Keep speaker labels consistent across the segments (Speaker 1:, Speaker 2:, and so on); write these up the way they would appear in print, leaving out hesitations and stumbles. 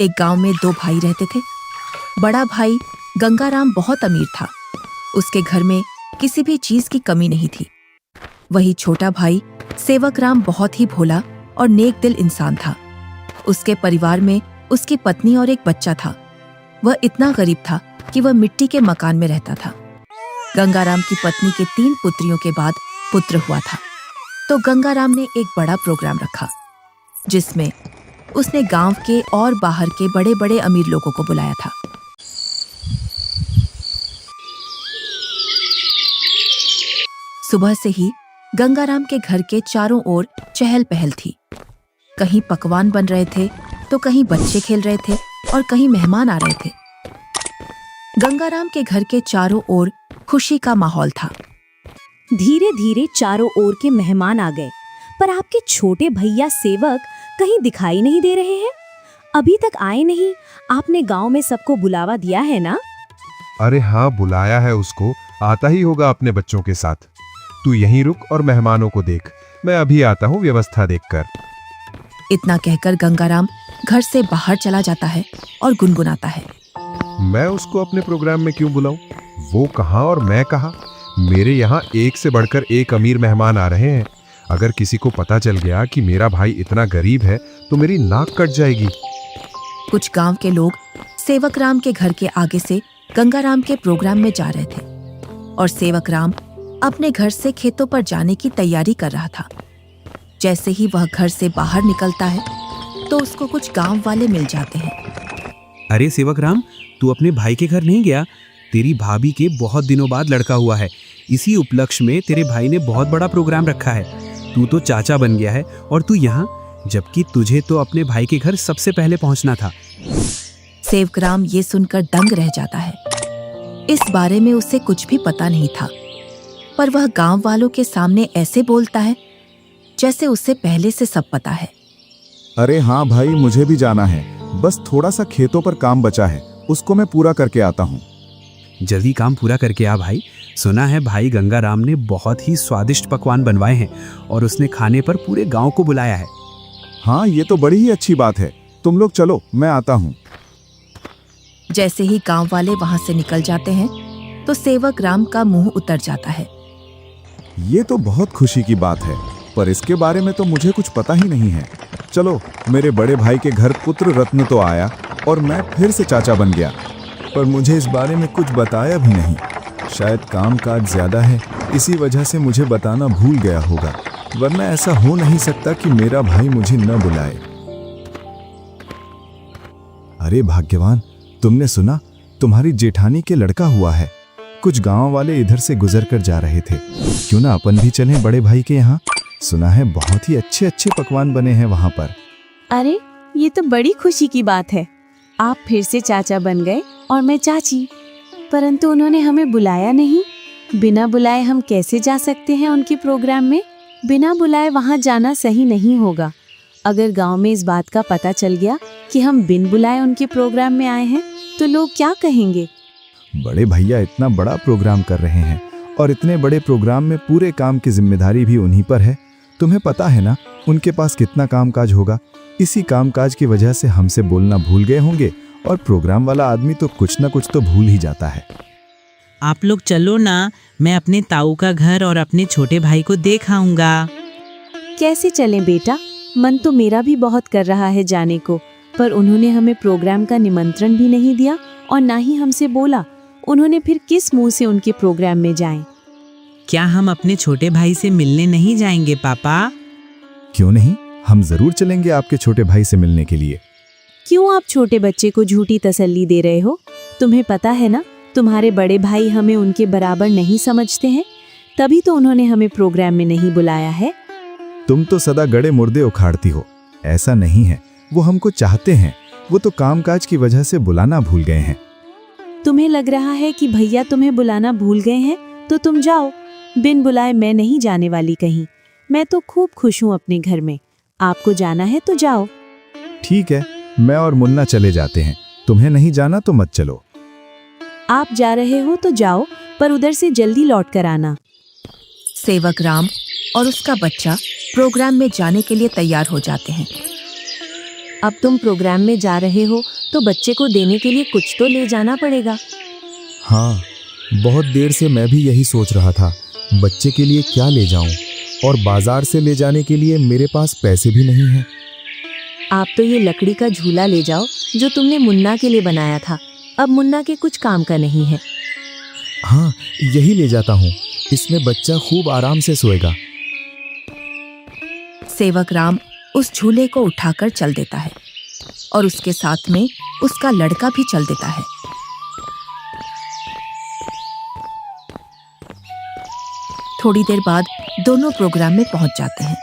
Speaker 1: एक गांव में दो भाई रहते थे। बड़ा भाई गंगाराम बहुत अमीर था। उसके घर में किसी भी चीज की कमी नहीं थी। वही छोटा भाई सेवकराम बहुत ही भोला और नेक दिल इंसान था। उसके परिवार में उसकी पत्नी और एक बच्चा था। वह इतना गरीब था कि वह मिट्टी के मकान में रहता था। गंगाराम की पत्नी के 3 पुत्रियों के बाद पुत्र हुआ था, तो गंगाराम ने एक बड़ा प्रोग्राम रखा, जिसमें उसने गांव के और बाहर के बड़े बड़े अमीर लोगों को बुलाया था। सुबह से ही गंगाराम के घर के चारों ओर चहल पहल थी। कहीं पकवान बन रहे थे, तो कहीं बच्चे खेल रहे थे और कहीं मेहमान आ रहे थे। गंगाराम के घर के चारों ओर खुशी का माहौल था।
Speaker 2: धीरे धीरे चारों ओर के मेहमान आ गए, पर आपके छोटे भैया सेवक कहीं दिखाई नहीं दे रहे हैं। अभी तक आए नहीं। आपने गांव में सबको बुलावा दिया है ना?
Speaker 3: अरे हाँ, बुलाया है उसको। आता ही होगा अपने बच्चों के साथ। तू यहीं रुक और मेहमानों को देख। मैं अभी आता हूँ व्यवस्था देखकर।
Speaker 1: इतना कहकर गंगाराम घर से बाहर चला जाता है और गुनगुनाता है,
Speaker 3: मैं उसको अपने प्रोग्राम में क्यों बुलाऊं? वो कहाँ और मैं कहाँ? मेरे यहाँ एक से बढ़कर एक अमीर मेहमान आ रहे हैं। अगर किसी को पता चल गया कि मेरा भाई इतना गरीब है तो मेरी नाक कट जाएगी।
Speaker 1: कुछ गांव के लोग सेवकराम के घर के आगे से गंगाराम के प्रोग्राम में जा रहे थे और सेवकराम अपने घर से खेतों पर जाने की तैयारी कर रहा था। जैसे ही वह घर से बाहर निकलता है तो उसको कुछ गांव वाले मिल जाते हैं।
Speaker 4: अरे सेवकराम, तू अपने भाई के घर नहीं गया? तेरी भाभी के बहुत दिनों बाद लड़का हुआ है। इसी उपलक्ष्य में तेरे भाई ने बहुत बड़ा प्रोग्राम रखा है। तू तो चाचा बन गया है और तू यहाँ, जबकि तुझे तो अपने भाई के घर सबसे पहले पहुँचना था।
Speaker 1: सेवकराम ये सुनकर दंग रह जाता है। इस बारे में उसे कुछ भी पता नहीं था, पर वह गांव वालों के सामने ऐसे बोलता है जैसे उसे पहले से सब पता है।
Speaker 5: अरे हाँ भाई, मुझे भी जाना है। बस थोड़ा सा खेतों पर काम बचा है, उसको मैं पूरा करके आता हूँ।
Speaker 4: जल्दी काम पूरा करके आ भाई। सुना है भाई गंगाराम ने बहुत ही स्वादिष्ट पकवान बनवाए हैं और उसने खाने पर पूरे गांव को बुलाया है।
Speaker 5: हाँ, ये तो बड़ी ही अच्छी बात है। तुम लोग चलो, मैं आता हूँ।
Speaker 1: जैसे ही गांव वाले वहां से निकल जाते हैं तो सेवकराम का मुंह उतर जाता है।
Speaker 5: ये तो बहुत खुशी की बात है, पर इसके बारे में तो मुझे कुछ पता ही नहीं है। चलो, मेरे बड़े भाई के घर पुत्र रत्न तो आया और मैं फिर से चाचा बन गया, पर मुझे इस बारे में कुछ बताया भी नहीं। शायद काम काज ज्यादा है, इसी वजह से मुझे बताना भूल गया होगा, वरना ऐसा हो नहीं सकता कि मेरा भाई मुझे न बुलाए। अरे भाग्यवान, तुमने सुना? तुम्हारी जेठानी के लड़का हुआ है। कुछ गांव वाले इधर से गुजर कर जा रहे थे। क्यों ना अपन भी चलें बड़े भाई के यहाँ? सुना है बहुत ही अच्छे अच्छे पकवान बने हैं वहाँ पर।
Speaker 2: अरे, ये तो बड़ी खुशी की बात है। आप फिर से चाचा बन गए और मैं चाची, परंतु उन्होंने हमें बुलाया नहीं। बिना बुलाए हम कैसे जा सकते हैं उनके प्रोग्राम में? बिना बुलाए वहाँ जाना सही नहीं होगा। अगर गांव में इस बात का पता चल गया कि हम बिन बुलाए उनके प्रोग्राम में आए हैं तो लोग क्या कहेंगे?
Speaker 5: बड़े भैया इतना बड़ा प्रोग्राम कर रहे हैं और इतने बड़े प्रोग्राम में पूरे काम की जिम्मेदारी भी उन्हीं पर है। तुम्हें पता है ना उनके पास कितना कामकाज होगा। इसी कामकाज की वजह से हमसे बोलना भूल गए होंगे और प्रोग्राम वाला आदमी तो कुछ ना कुछ तो भूल ही जाता है।
Speaker 6: आप लोग चलो ना, मैं अपने ताऊ का घर और अपने छोटे भाई को देख आऊंगा।
Speaker 2: कैसे चलें बेटा? मन तो मेरा भी बहुत कर रहा है जाने को, पर उन्होंने हमें प्रोग्राम का निमंत्रण भी नहीं दिया और ना ही हमसे बोला। उन्होंने फिर किस मुंह से उनके प्रोग्राम में जाएं?
Speaker 6: क्या हम अपने छोटे भाई से मिलने नहीं जाएंगे पापा?
Speaker 5: क्यों नहीं, हम जरूर चलेंगे आपके छोटे भाई से मिलने के लिए।
Speaker 2: क्यों आप छोटे बच्चे को झूठी तसल्ली दे रहे हो? तुम्हें पता है ना, तुम्हारे बड़े भाई हमें उनके बराबर नहीं समझते हैं, तभी तो उन्होंने हमें प्रोग्राम में नहीं बुलाया है।
Speaker 5: तुम तो सदा गड़े मुर्दे उखाड़ती हो। ऐसा नहीं है, वो हमको चाहते हैं। वो तो कामकाज की वजह से बुलाना भूल गए हैं।
Speaker 2: तुम्हें लग रहा है कि भैया तुम्हें बुलाना भूल गए हैं तो तुम जाओ। बिन बुलाए मैं नहीं जाने वाली कहीं। मैं तो खूब खुश हूँ अपने घर में। आपको जाना है तो जाओ।
Speaker 5: ठीक है, मैं और मुन्ना चले जाते हैं। तुम्हें नहीं जाना तो मत चलो।
Speaker 2: आप जा रहे हो तो जाओ, पर उधर से जल्दी लौट कर आना।
Speaker 1: सेवकराम और उसका बच्चा प्रोग्राम में जाने के लिए तैयार हो जाते हैं।
Speaker 2: अब तुम प्रोग्राम में जा रहे हो तो बच्चे को देने के लिए कुछ तो ले जाना पड़ेगा।
Speaker 5: हाँ, बहुत देर से मैं भी यही सोच रहा था, बच्चे के लिए क्या ले जाऊं, और बाजार से ले जाने के लिए मेरे पास पैसे भी नहीं हैं।
Speaker 2: आप तो ये लकड़ी का झूला ले जाओ जो तुमने मुन्ना के लिए बनाया था। अब मुन्ना के कुछ काम का नहीं है।
Speaker 5: हाँ, यही ले जाता हूँ, इसमें बच्चा खूब आराम से सोएगा।
Speaker 1: सेवक राम उस झूले को उठाकर चल देता है और उसके साथ में उसका लड़का भी चल देता है। थोड़ी देर बाद दोनों प्रोग्राम में पहुंच जाते हैं।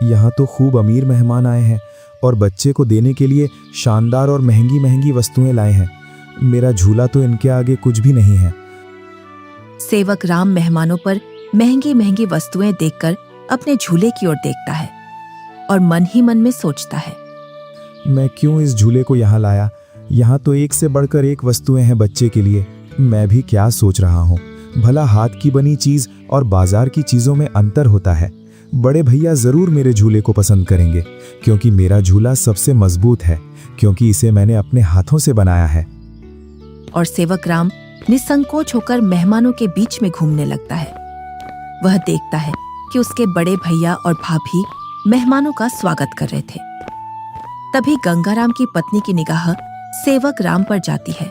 Speaker 5: यहाँ तो खूब अमीर मेहमान आए हैं और बच्चे को देने के लिए शानदार और महंगी महंगी वस्तुएं लाए हैं। मेरा झूला तो इनके आगे कुछ भी नहीं है।
Speaker 1: सेवक राम मेहमानों पर महंगी महंगी वस्तुएं देखकर अपने झूले की ओर देखता है और मन ही मन में सोचता है,
Speaker 5: मैं क्यों इस झूले को यहाँ लाया? यहाँ तो एक से बढ़कर एक वस्तुएं हैं बच्चे के लिए। मैं भी क्या सोच रहा हूँ, भला हाथ की बनी चीज और बाजार की चीजों में अंतर होता है। बड़े भैया जरूर मेरे झूले को पसंद करेंगे क्योंकि मेरा झूला सबसे मजबूत है, क्योंकि इसे मैंने अपने हाथों से बनाया है।
Speaker 1: और सेवक राम निसंकोच होकर मेहमानों के बीच में घूमने लगता है। वह देखता है कि उसके बड़े भैया और भाभी मेहमानों का स्वागत कर रहे थे। तभी गंगाराम की पत्नी की निगाह सेवक राम पर जाती है।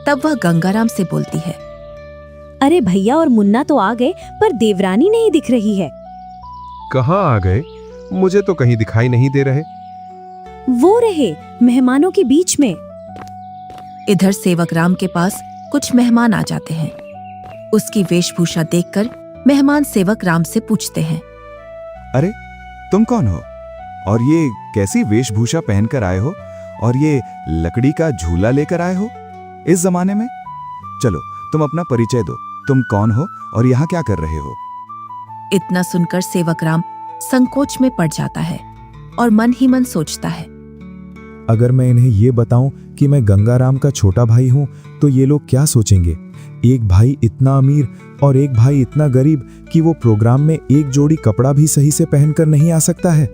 Speaker 1: तब वह गंगाराम से बोलती है,
Speaker 2: अरे भैया और मुन्ना तो आ गए, पर देवरानी नहीं दिख रही है।
Speaker 3: कहाँ आ गए? मुझे तो कहीं दिखाई नहीं दे रहे।
Speaker 2: वो रहे मेहमानों के बीच में।
Speaker 1: इधर सेवक राम के पास कुछ मेहमान आ जाते हैं। उसकी वेशभूषा देखकर मेहमान सेवक राम से पूछते हैं,
Speaker 5: अरे तुम कौन हो और ये कैसी वेशभूषा पहनकर आए हो और ये लकड़ी का झूला लेकर आए हो इस जमाने में? चलो तुम अपना परिचय दो, तुम कौन हो और यहाँ क्या कर रहे हो?
Speaker 1: इतना सुनकर सेवक राम संकोच में पड़ जाता है और मन ही मन सोचता है,
Speaker 5: अगर मैं इन्हें ये बताऊं कि मैं गंगाराम का छोटा भाई हूं तो ये लोग क्या सोचेंगे? एक भाई इतना अमीर और एक भाई इतना गरीब कि वो प्रोग्राम में एक जोड़ी कपड़ा भी सही से पहनकर नहीं आ सकता है।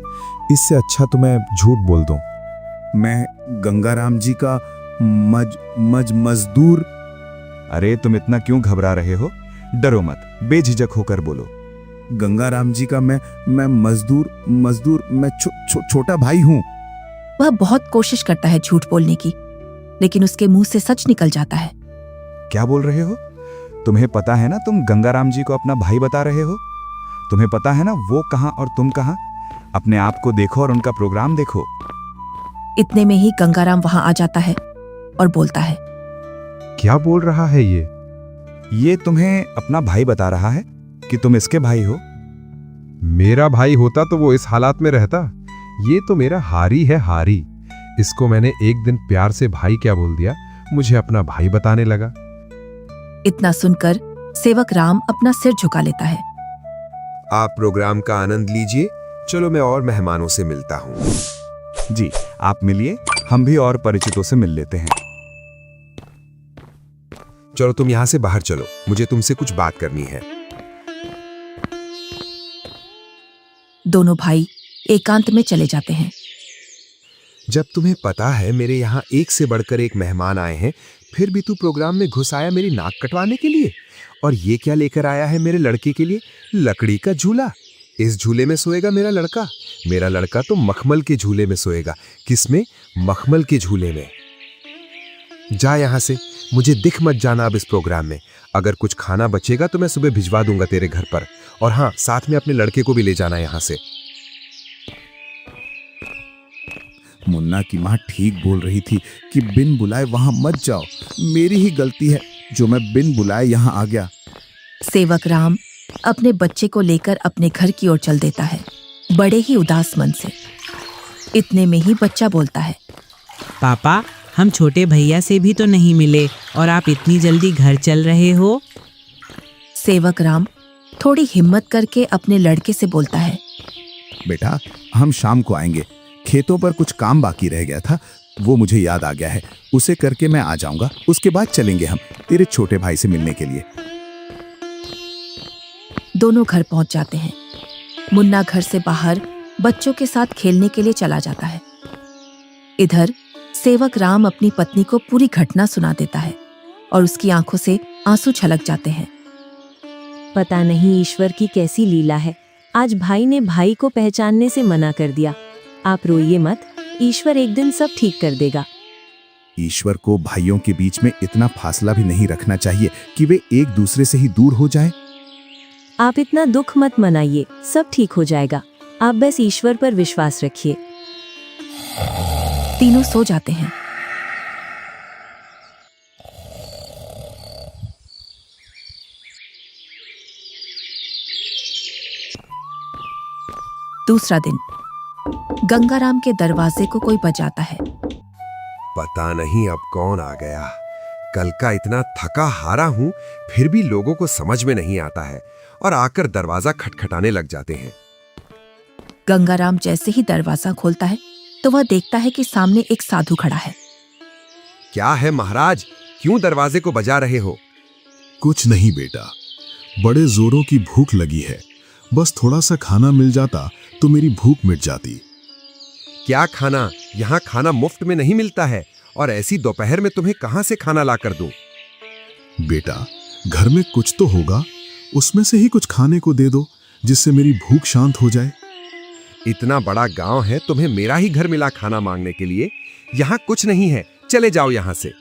Speaker 5: इससे अच्छा तो मैं झूठ बोल दूं। मैं गंगाराम जी का मजदूर। अरे तुम इतना क्यों घबरा रहे हो? डरो मत, बेझिझक होकर बोलो। गंगाराम जी का मैं मजदूर मैं छोटा भाई हूं।
Speaker 1: वह बहुत कोशिश करता है झूठ बोलने की, लेकिन उसके मुंह से सच निकल जाता है।
Speaker 5: क्या बोल रहे हो? तुम्हें पता है ना तुम गंगाराम जी को अपना भाई बता रहे हो? तुम्हें पता है ना वो कहां और तुम कहां? अपने आप को देखो और उनका प्रोग्राम देखो।
Speaker 1: इतने में ही गंगाराम वहां आ जाता है और बोलता है,
Speaker 3: क्या बोल रहा है ये?
Speaker 5: ये तुम्हें अपना भाई बता रहा है कि तुम इसके भाई हो।
Speaker 3: मेरा भाई होता तो वो इस हालात में रहता। ये तो मेरा हारी है, हारी। इसको मैंने एक दिन प्यार से भाई क्या बोल दिया, मुझे अपना भाई बताने लगा।
Speaker 1: इतना सुनकर सेवक राम अपना सिर झुका लेता है।
Speaker 7: आप प्रोग्राम का आनंद लीजिए। चलो मैं और मेहमानों से मिलता हूँ।
Speaker 5: जी आप मिलिए, हम भी और परिचितों से मिल लेते हैं।
Speaker 7: चलो तुम यहाँ से बाहर चलो, मुझे तुमसे कुछ बात करनी है।
Speaker 1: दोनों भाई एकांत में चले जाते हैं।
Speaker 7: जब तुम्हें पता है मेरे यहाँ एक से बढ़कर एक मेहमान आए हैं, फिर भी तू प्रोग्राम में घुस आया मेरी नाक कटवाने के लिए। और ये क्या लेकर आया है मेरे लड़के के लिए? लकड़ी का झूला। इस झूले में सोएगा मेरा लड़का। मेरा लड़का तो मखमल के झूले में सोएगा। किसमें? मखमल के झूले में। जा यहाँ से, मुझे दिख मत जाना अब इस प्रोग्राम में। अगर कुछ खाना बचेगा तो मैं सुबह भिजवा दूंगा तेरे घर पर। और हाँ, साथ में अपने लड़के को भी ले जाना यहाँ से।
Speaker 5: मुन्ना की माँ ठीक बोल रही थी कि बिन बुलाए वहां मत जाओ। मेरी ही गलती है जो मैं बिन बुलाए यहाँ आ गया।
Speaker 1: सेवक राम अपने बच्चे को लेकर अपने घर की ओर चल देता है, बड़े ही उदास मन से। इतने में ही बच्चा बोलता है,
Speaker 6: पापा, हम छोटे भैया से भी तो नहीं मिले और आप इतनी जल्दी घर चल रहे हो।
Speaker 1: सेवक राम थोड़ी हिम्मत करके अपने लड़के से बोलता है,
Speaker 5: बेटा हम शाम को आएंगे। खेतों पर कुछ काम बाकी रह गया था, वो मुझे याद आ गया है। उसे करके मैं आ जाऊंगा। उसके बाद चलेंगे हम तेरे छोटे भाई से मिलने के लिए।
Speaker 1: दोनों घर पहुंच जाते हैं। मुन्ना घर से बाहर बच्चों के साथ खेलने के लिए चला जाता है। इधर सेवक राम अपनी पत्नी को पूरी घटना सुना देता है और उसकी आंखों से आंसू छलक जाते हैं।
Speaker 2: पता नहीं ईश्वर की कैसी लीला है, आज भाई ने भाई को पहचानने से मना कर दिया। आप रोइए मत, ईश्वर एक दिन सब ठीक कर देगा।
Speaker 5: ईश्वर को भाइयों के बीच में इतना फासला भी नहीं रखना चाहिए कि वे एक दूसरे से ही दूर हो जाएं।
Speaker 2: आप इतना दुख मत मनाइए, सब ठीक हो जाएगा। आप बस ईश्वर पर विश्वास रखिए।
Speaker 1: तीनों सो जाते हैं। दूसरा दिन गंगाराम के दरवाजे को कोई बजाता है।
Speaker 7: पता नहीं अब कौन आ गया। कल का इतना थका हारा हूं, फिर भी लोगों को समझ में नहीं आता है और आकर दरवाजा खटखटाने लग जाते हैं।
Speaker 1: गंगाराम जैसे ही दरवाजा खोलता है तो वह देखता है कि सामने एक साधु खड़ा है।
Speaker 7: क्या है महाराज, क्यों दरवाजे को बजा रहे हो?
Speaker 5: कुछ नहीं बेटा, बड़े जोरों की भूख लगी है। बस थोड़ा सा खाना मिल जाता तो मेरी भूख मिट जाती।
Speaker 7: क्या खाना? यहाँ खाना मुफ्त में नहीं मिलता है और ऐसी दोपहर में तुम्हें कहां से खाना ला कर दूं?
Speaker 5: बेटा, घर में कुछ तो होगा, उसमें से ही कुछ खाने को दे दो जिससे मेरी भूख शांत हो जाए।
Speaker 7: इतना बड़ा गांव है, तुम्हें मेरा ही घर मिला खाना मांगने के लिए? यहाँ कुछ नहीं है, चले जाओ यहाँ से।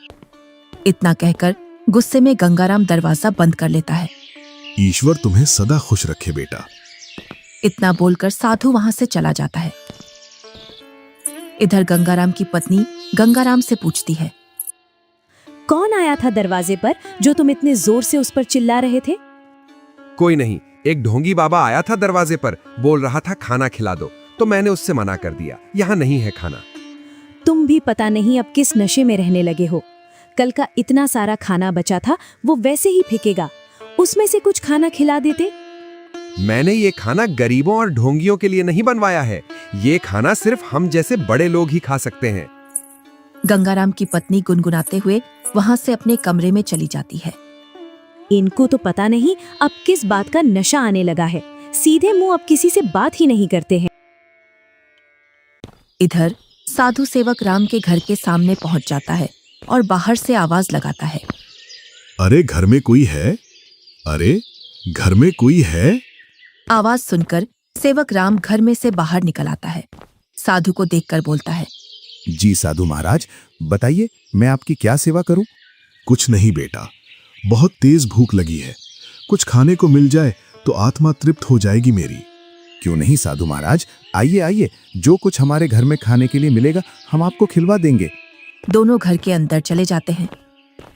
Speaker 1: इतना कहकर गुस्से में गंगाराम दरवाजा बंद कर लेता है।
Speaker 5: ईश्वर तुम्हें सदा खुश रखे बेटा।
Speaker 1: इतना बोलकर साधु वहां से चला जाता है। इधर गंगाराम की पत्नी गंगाराम से पूछती है,
Speaker 2: कौन आया था दरवाजे पर जो तुम इतने जोर से उस पर चिल्ला रहे थे?
Speaker 7: कोई नहीं, एक ढोंगी बाबा आया था दरवाजे पर, बोल रहा था खाना खिला दो, तो मैंने उससे मना कर दिया, यहाँ नहीं है खाना।
Speaker 2: तुम भी पता नहीं अब किस नशे में रहने लगे हो। कल का इतना सारा खाना बचा था, वो वैसे ही फेंकेगा। उसमें से कुछ खाना खिला देते।
Speaker 7: मैंने ये खाना गरीबों और ढोंगियों के लिए नहीं बनवाया है। ये खाना सिर्फ हम जैसे बड़े लोग ही खा सकते हैं।
Speaker 1: गंगाराम की पत्नी गुनगुनाते हुए वहां से अपने कमरे में चली जाती है।
Speaker 2: इनको तो पता नहीं अब किस बात का नशा आने लगा है, सीधे मुंह अब किसी से बात ही नहीं करते हैं।
Speaker 1: इधर साधु सेवक राम के घर के सामने पहुंच जाता है और बाहर से आवाज लगाता है,
Speaker 5: अरे घर में कोई है? अरे घर में कोई है?
Speaker 1: आवाज सुनकर सेवक राम घर में से बाहर निकल आता है। साधु को देखकर बोलता है,
Speaker 5: जी साधु महाराज, बताइए मैं आपकी क्या सेवा करूं? कुछ नहीं बेटा, बहुत तेज भूख लगी है। कुछ खाने को मिल जाए तो आत्मा तृप्त हो जाएगी मेरी। क्यों नहीं साधु महाराज, आइए आइए, जो कुछ हमारे घर में खाने के लिए मिलेगा हम आपको खिलवा देंगे।
Speaker 1: दोनों घर के अंदर चले जाते हैं।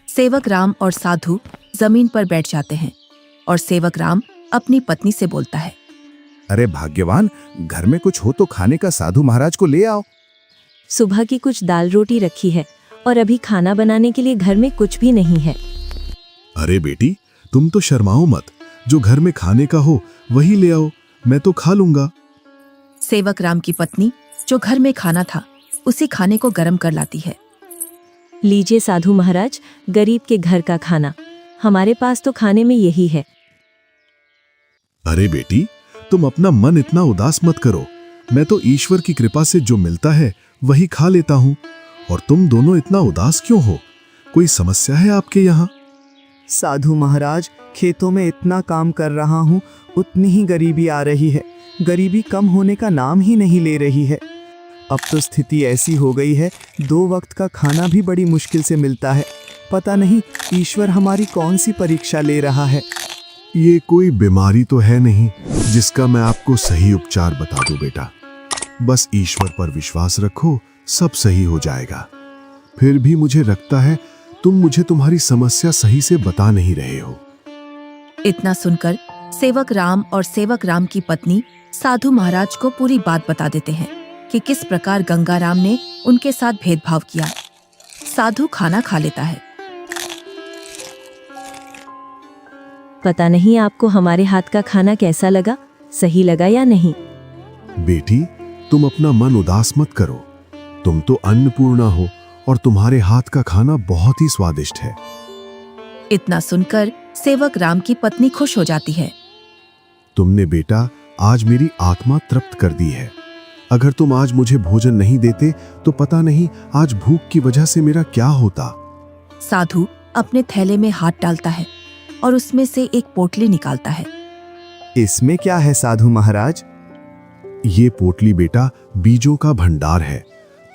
Speaker 1: सेवक राम और साधु जमीन पर बैठ जाते हैं और सेवक राम अपनी पत्नी से बोलता है,
Speaker 5: अरे भाग्यवान, घर में कुछ हो तो खाने का साधु महाराज को ले आओ।
Speaker 2: सुबह की कुछ दाल रोटी रखी है और अभी खाना बनाने के लिए घर में कुछ भी नहीं है।
Speaker 5: अरे बेटी, तुम तो शर्माओ मत, जो घर में खाने का हो वही ले आओ, मैं तो खा लूंगा।
Speaker 1: सेवक राम की पत्नी जो घर में खाना था उसी खाने को गर्म कर लाती है।
Speaker 2: लीजिए साधु महाराज, गरीब के घर का खाना, हमारे पास तो खाने में यही है।
Speaker 5: अरे बेटी, तुम अपना मन इतना उदास मत करो, मैं तो ईश्वर की कृपा से जो मिलता है वही खा लेता हूँ। और तुम दोनों इतना उदास क्यों हो? कोई समस्या है आपके यहाँ?
Speaker 8: साधु महाराज, खेतों में इतना काम कर रहा हूँ, उतनी ही गरीबी आ रही है। गरीबी कम होने का नाम ही नहीं ले रही है। अब तो स्थिति ऐसी हो गई है, 2 वक्त का खाना भी बड़ी मुश्किल से मिलता है। पता नहीं ईश्वर हमारी कौन सी परीक्षा ले रहा है।
Speaker 5: ये कोई बीमारी तो है नहीं जिसका मैं आपको सही उपचार बता दूं बेटा। बस ईश्वर पर विश्वास रखो, सब सही हो जाएगा। फिर भी मुझे लगता है तुम मुझे तुम्हारी समस्या सही से बता नहीं रहे हो।
Speaker 1: इतना सुनकर सेवक राम और सेवक राम की पत्नी साधु महाराज को पूरी बात बता देते हैं कि किस प्रकार गंगाराम ने उनके साथ भेदभाव किया। साधु खाना खा लेता है।
Speaker 2: पता नहीं आपको हमारे हाथ का खाना कैसा लगा, सही लगा या नहीं?
Speaker 5: बेटी, तुम अपना मन उदास मत करो। तुम तो अन्नपूर्णा हो और तुम्हारे हाथ का खाना बहुत ही स्वादिष्ट है।
Speaker 1: इतना सुनकर सेवक राम की पत्नी खुश हो जाती है।
Speaker 5: तुमने बेटा आज मेरी आत्मा तृप्त कर दी है। अगर तुम आज मुझे भोजन नहीं देते तो पता नहीं आज भूख की वजह से मेरा क्या होता।
Speaker 1: साधु अपने थैले में हाथ डालता है और उसमें से एक पोटली निकालता है।
Speaker 8: इसमें क्या है साधु महाराज?
Speaker 5: ये पोटली बेटा बीजों का भंडार है।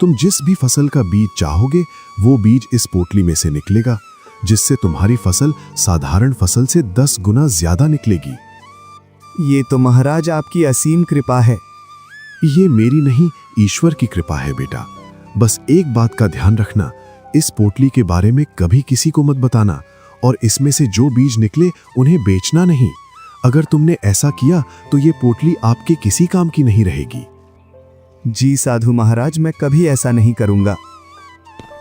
Speaker 5: तुम जिस भी फसल का बीज चाहोगे वो बीज इस पोटली में से निकलेगा, जिससे तुम्हारी फसल साधारण फसल से 10 गुना ज्यादा निकलेगी।
Speaker 8: ये तो महाराज आपकी असीम कृपा है।
Speaker 5: ये मेरी नहीं, ईश्वर की कृपा है बेटा। बस एक बात का ध्यान रखना, इस पोटली के बारे में कभी किसी को मत बताना और इसमें से जो बीज निकले उन्हें बेचना नहीं। अगर तुमने ऐसा किया तो ये पोटली आपके किसी काम की नहीं रहेगी।
Speaker 8: जी साधु महाराज, मैं कभी ऐसा नहीं करूंगा।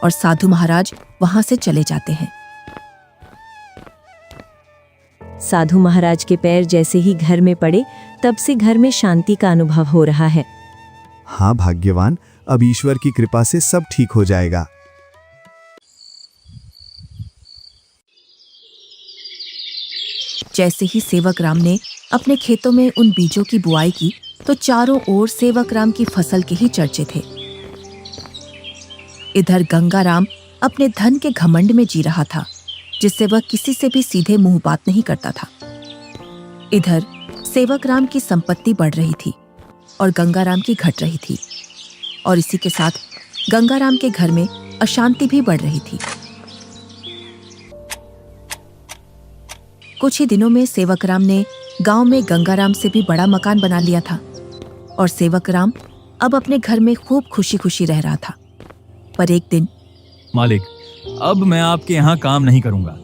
Speaker 1: और साधु महाराज वहां से चले जाते हैं।
Speaker 2: साधु महाराज के पैर जैसे ही घर में पड़े तब से घर में शांति का अनुभव हो रहा है।
Speaker 8: हाँ भाग्यवान, अब ईश्वर की कृपा से सब ठीक हो जाएगा।
Speaker 1: जैसे ही सेवक राम ने अपने खेतों में उन बीजों की बुआई की तो चारों ओर सेवक राम की फसल के ही चर्चे थे। इधर गंगा राम अपने धन के घमंड में जी रहा था, जिससे वह किसी से भी सीधे मुंह बात नहीं करता था। इधर सेवक राम की संपत्ति बढ़ रही थी और गंगा राम की घट रही थी, और इसी के साथ गंगा राम के घर में अशांति भी बढ़ रही थी। कुछ ही दिनों में सेवक राम ने गांव में गंगा राम से भी बड़ा मकान बना लिया था और सेवक राम अब अपने घर में खूब खुशी खुशी रह रहा था। पर एक दिन,
Speaker 9: मालिक, अब मैं आपके यहाँ काम नहीं करूंगा।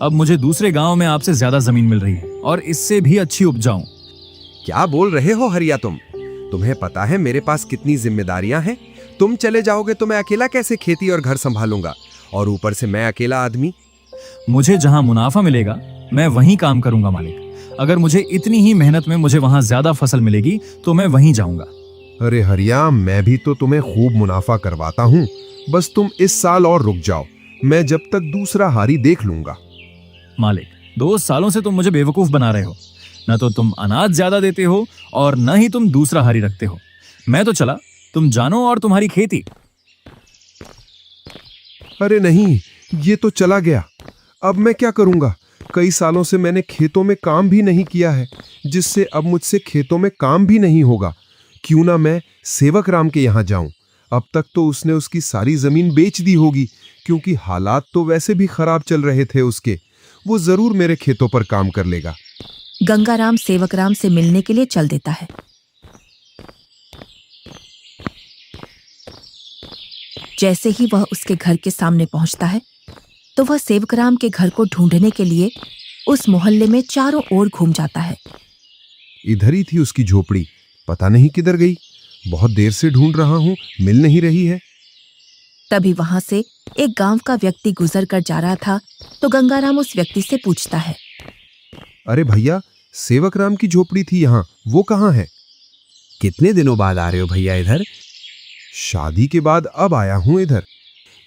Speaker 9: अब मुझे दूसरे गांव में आपसे ज्यादा जमीन मिल रही है और इससे भी अच्छी उपजाऊ।
Speaker 7: क्या बोल रहे हो हरिया तुम? तुम्हें पता है मेरे पास कितनी जिम्मेदारियां हैं? तुम चले जाओगे तो मैं अकेला कैसे खेती और घर संभालूंगा, और ऊपर से मैं अकेला आदमी।
Speaker 9: मुझे जहाँ मुनाफा मिलेगा मैं वहीं काम करूंगा मालिक। अगर मुझे इतनी ही मेहनत में मुझे वहां ज्यादा फसल मिलेगी तो मैं वहीं जाऊंगा।
Speaker 3: अरे हरिया, मैं भी तो तुम्हें खूब मुनाफा करवाता हूँ। बस तुम इस साल और रुक जाओ, मैं जब तक दूसरा हारी देख लूंगा।
Speaker 9: मालिक, 2 सालों से तुम मुझे बेवकूफ बना रहे हो। न तो तुम अनाज ज्यादा देते हो और न ही तुम दूसरा हारी रखते हो। मैं तो चला, तुम जानो और तुम्हारी खेती।
Speaker 3: अरे नहीं, ये तो चला गया। अब मैं क्या करूंगा? कई सालों से मैंने खेतों में काम भी नहीं किया है, जिससे अब मुझसे खेतों में काम भी नहीं होगा। क्यों ना मैं सेवक राम के यहाँ जाऊं? अब तक तो उसने उसकी सारी जमीन बेच दी होगी, क्योंकि हालात तो वैसे भी खराब चल रहे थे उसके। वो जरूर मेरे खेतों पर काम कर लेगा।
Speaker 1: गंगा राम सेवक राम से मिलने के लिए चल देता है। जैसे ही वह उसके घर के सामने पहुंचता है तो वह सेवक राम के घर को ढूंढने के लिए उस मोहल्ले में चारों ओर घूम जाता है।
Speaker 3: इधर ही थी उसकी झोपड़ी, पता नहीं किधर गई। बहुत देर से ढूंढ रहा हूं, मिल नहीं रही है।
Speaker 1: तभी वहां से एक गांव का व्यक्ति गुजर कर जा रहा था तो गंगाराम उस व्यक्ति से पूछता है,
Speaker 3: अरे भैया, सेवक राम की झोपड़ी थी यहाँ, वो कहाँ है?
Speaker 4: कितने दिनों बाद आ रहे हो भैया इधर?
Speaker 3: शादी के बाद अब आया हूँ इधर।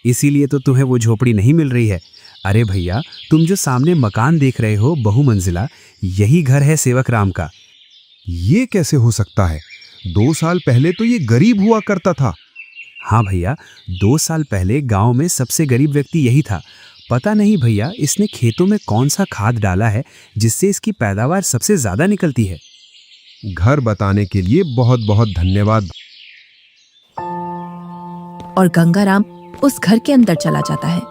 Speaker 4: इसीलिए तो तुम्हें वो झोपड़ी नहीं मिल रही है। अरे भैया, तुम जो सामने मकान देख रहे हो बहुमंजिला, यही घर है सेवक राम का।
Speaker 3: ये कैसे हो सकता है? 2 साल पहले तो ये गरीब हुआ करता था।
Speaker 4: हाँ भैया, 2 साल पहले गांव में सबसे गरीब व्यक्ति यही था। पता नहीं भैया, इसने खेतों में कौन सा खाद डाला है जिससे इसकी पैदावार सबसे ज्यादा निकलती है।
Speaker 3: घर बताने के लिए बहुत बहुत धन्यवाद।
Speaker 1: और गंगाराम उस घर के अंदर चला जाता है।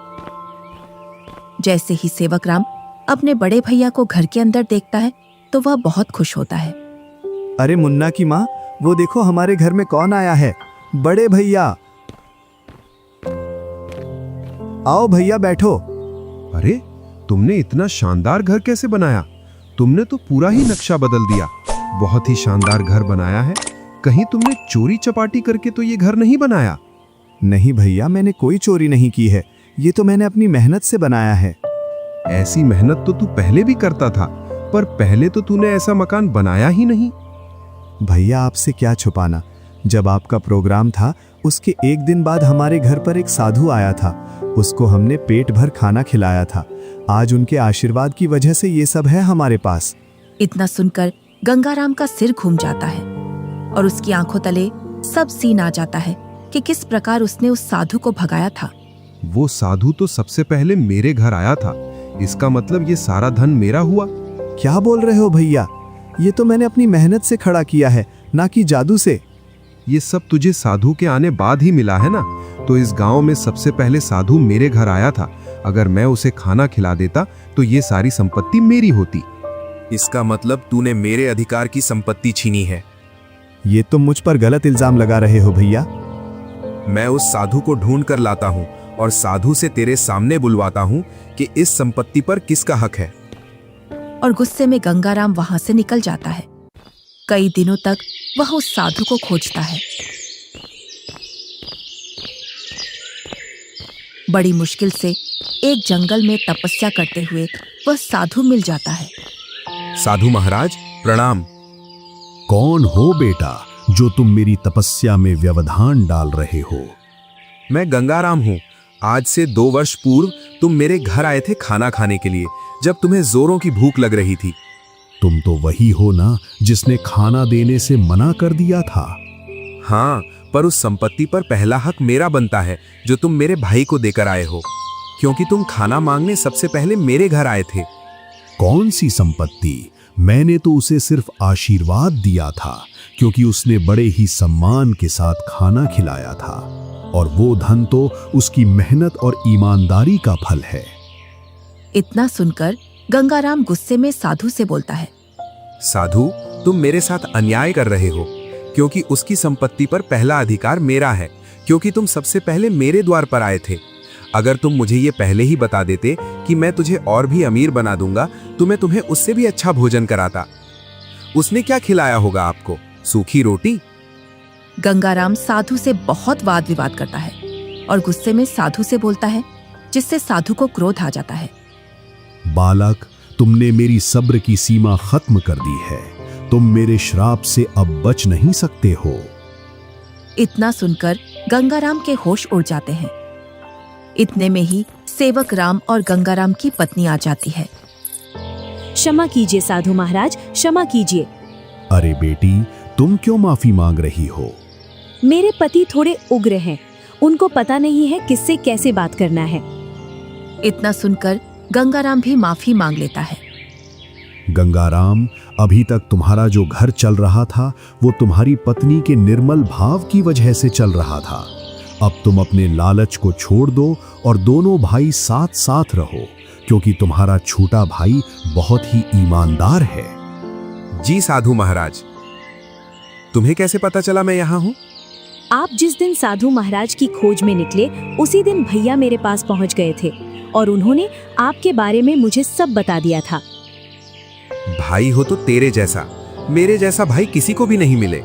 Speaker 1: जैसे ही सेवक राम अपने बड़े भैया को घर के अंदर देखता है तो वह बहुत खुश होता है।
Speaker 8: अरे मुन्ना की माँ, वो देखो हमारे घर में कौन आया है। बड़े भैया, आओ भैया बैठो।
Speaker 3: अरे, तुमने इतना शानदार घर कैसे बनाया? तुमने तो पूरा ही नक्शा बदल दिया। बहुत ही शानदार घर बनाया है। कहीं तुमने चोरी चपाटी करके तो ये घर नहीं बनाया?
Speaker 8: नहीं भैया, मैंने कोई चोरी नहीं की है। ये तो मैंने अपनी मेहनत से बनाया है।
Speaker 3: ऐसी मेहनत तो तू पहले भी करता था, पर पहले तो तूने ऐसा मकान बनाया ही नहीं।
Speaker 8: भैया, आपसे क्या छुपाना, जब आपका प्रोग्राम था उसके एक दिन बाद हमारे घर पर एक साधु आया था। उसको हमने पेट भर खाना खिलाया था। आज उनके आशीर्वाद की वजह से ये सब है हमारे पास।
Speaker 1: इतना सुनकर गंगाराम का सिर घूम जाता है और उसकी आंखों तले सब सीन आ जाता है कि किस प्रकार उसने उस साधु को भगाया था।
Speaker 3: वो साधु तो सबसे पहले मेरे घर आया था, इसका मतलब ये सारा धन मेरा हुआ।
Speaker 8: क्या बोल रहे हो भैया? ये तो मैंने अपनी मेहनत से खड़ा किया है, ना कि जादू से।
Speaker 3: ये सब तुझे साधु के आने बाद ही मिला है ना? तो इस गांव में सबसे पहले साधु मेरे घर आया था। अगर मैं उसे खाना खिला देता तो ये सारी संपत्ति मेरी होती।
Speaker 7: इसका मतलब तूने मेरे अधिकार की संपत्ति छीनी है।
Speaker 8: ये तुम मुझ पर गलत इल्जाम लगा रहे हो भैया।
Speaker 7: मैं उस साधु को ढूंढ कर लाता हूँ और साधु से तेरे सामने बुलवाता हूँ कि इस संपत्ति पर किसका हक है।
Speaker 1: और गुस्से में गंगाराम वहां से निकल जाता है। कई दिनों तक वह उस साधु को खोजता है। बड़ी मुश्किल से एक जंगल में तपस्या करते हुए वह साधु मिल जाता है।
Speaker 7: साधु महाराज प्रणाम।
Speaker 10: कौन हो बेटा जो तुम मेरी तपस्या में व्यवधान डाल रहे हो?
Speaker 7: मैं गंगाराम हूँ। आज से 2 वर्ष पूर्व तुम मेरे घर आए थे खाना खाने के लिए, जब तुम्हें जोरों की भूख लग रही थी।
Speaker 10: तुम तो वही हो ना जिसने खाना देने से मना कर दिया था?
Speaker 7: हाँ, पर उस संपत्ति पर पहला हक मेरा बनता है जो तुम मेरे भाई को देकर आए हो, क्योंकि तुम खाना मांगने सबसे पहले मेरे घर आए थे।
Speaker 10: कौन सी संपत्ति? मैंने तो उसे सिर्फ आशीर्वाद दिया था, क्योंकि उसने बड़े ही सम्मान के साथ खाना खिलाया था, और वो धन तो उसकी मेहनत और ईमानदारी का फल है।
Speaker 1: इतना सुनकर गंगाराम गुस्से में साधु से बोलता है,
Speaker 7: साधु, तुम मेरे साथ अन्याय कर रहे हो, क्योंकि उसकी संपत्ति पर पहला अधिकार मेरा है, क्योंकि तुम सबसे पहले मेरे द्वार पर आए थे। अगर तुम मुझे ये पहले ही बता देते कि मैं तुझे और भी अमीर बना दूंगा तो मैं तुम्हें उससे भी अच्छा भोजन कराता। उसने क्या खिलाया होगा आपको? सूखी रोटी?
Speaker 1: गंगाराम साधु से बहुत वाद विवाद करता है और गुस्से में साधु से बोलता है, जिससे साधु को क्रोध आ जाता है।
Speaker 10: बालक, तुमने मेरी सब्र की सीमा खत्म कर दी है। तुम मेरे श्राप से अब बच नहीं सकते हो।
Speaker 1: इतना सुनकर गंगाराम के होश उड़ जाते हैं। इतने में ही सेवक राम और गंगाराम की पत्नी आ जाती है।
Speaker 2: क्षमा कीजिए साधु महाराज, क्षमा कीजिए।
Speaker 10: अरे बेटी, तुम क्यों माफी मांग रही हो?
Speaker 2: मेरे पति थोड़े उग्र हैं, उनको पता नहीं है किससे कैसे बात करना है।
Speaker 1: इतना सुनकर गंगाराम भी माफी मांग लेता है।
Speaker 10: गंगाराम, अभी तक तुम्हारा जो घर चल रहा था वो तुम्हारी पत्नी के निर्मल भाव की वजह से चल रहा था। अब तुम अपने लालच को छोड़ दो और दोनों भाई साथ साथ रहो, क्योंकि तुम्हारा छोटा भाई बहुत ही ईमानदार है।
Speaker 7: जी साधु महाराज। तुम्हें कैसे पता चला मैं यहाँ हूँ?
Speaker 2: आप जिस दिन साधु महाराज की खोज में निकले उसी दिन भैया मेरे पास पहुँच गए थे और उन्होंने आपके बारे में मुझे सब बता दिया था।
Speaker 7: भाई हो तो तेरे जैसा, मेरे जैसा भाई किसी को भी नहीं मिले।